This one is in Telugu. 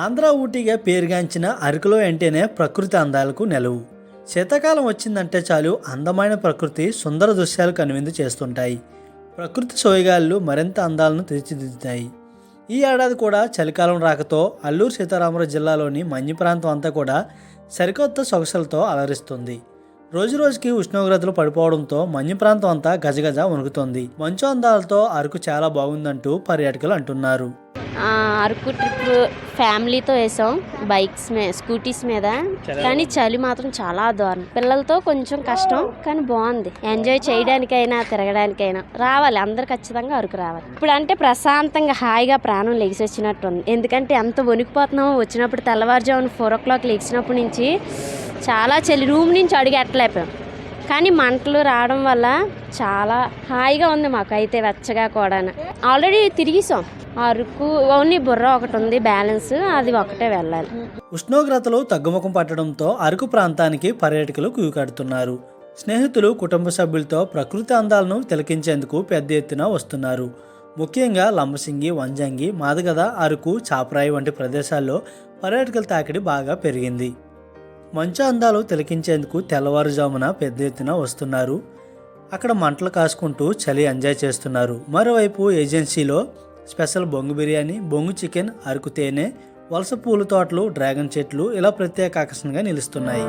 ఆంధ్ర ఊటీగా పేరుగాంచిన అరకులో అంటేనే ప్రకృతి అందాలకు నెలవు. శీతాకాలం వచ్చిందంటే చాలు అందమైన ప్రకృతి సుందర దృశ్యాలు కనువిందు చేస్తుంటాయి. ప్రకృతి సోయగాళ్ళు మరింత అందాలను తీర్చిదిద్దుతాయి. ఈ ఏడాది కూడా చలికాలం రాకతో అల్లూరు సీతారామరాజు జిల్లాలోని మన్య ప్రాంతం అంతా కూడా సరికొత్త సొగసులతో అలరిస్తుంది. రోజురోజుకి ఉష్ణోగ్రతలు పడిపోవడంతో మన్య ప్రాంతం అంతా గజగజ వణుకుతోంది. మంచు అందాలతో అరకు చాలా బాగుందంటూ పర్యాటకులు అంటున్నారు. అరకు ట్రిప్ ఫ్యామిలీతో వేసాం, స్కూటీస్ మీద. కానీ చలి మాత్రం చాలా దారుణం. పిల్లలతో కొంచెం కష్టం, కానీ బాగుంది. ఎంజాయ్ చేయడానికైనా తిరగడానికైనా రావాలి, అందరు ఖచ్చితంగా అరకు రావాలి. ఇప్పుడు అంటే ప్రశాంతంగా హాయిగా ప్రాణం లెగిసి వచ్చినట్టు ఉంది. ఎందుకంటే ఎంత వణికిపోతున్నామో. వచ్చినప్పుడు తెల్లవారుజామున 4 o'clock లెగిసినప్పటి నుంచి చాలా చలి, రూమ్ నుంచి అడుగు ఎట్టలేపాం. కానీ మంటలు రావడం వల్ల చాలా హాయిగా ఉంది మాకైతే, వెచ్చగా కూడా. ఆల్రెడీ తిరిగిసాం అరకు. ఓన్లీ బుర్ర ఒకటి ఉంది బ్యాలెన్స్, అది ఒకటే వెళ్ళాలి. ఉష్ణోగ్రతలు తగ్గుముఖం పట్టడంతో అరకు ప్రాంతానికి పర్యాటకులు క్యూకడుతున్నారు. స్నేహితులు, కుటుంబ సభ్యులతో ప్రకృతి అందాలను తిలకించేందుకు పెద్ద ఎత్తున వస్తున్నారు. ముఖ్యంగా లంబసింగి, వంజంగి, మాదగద, అరకు, చాపరాయి వంటి ప్రదేశాల్లో పర్యాటకుల తాకిడి బాగా పెరిగింది. మంచు అందాలు తిలకించేందుకు తెల్లవారుజామున పెద్ద ఎత్తున వస్తున్నారు. అక్కడ మంటలు కాసుకుంటూ చలి ఎంజాయ్ చేస్తున్నారు. మరోవైపు ఏజెన్సీలో స్పెషల్ బొంగు బిర్యానీ, బొంగు చికెన్, అరకు తేనె, వలస పూల తోటలు, డ్రాగన్ చెట్లు ఇలా ప్రత్యేక ఆకర్షణగా నిలుస్తున్నాయి.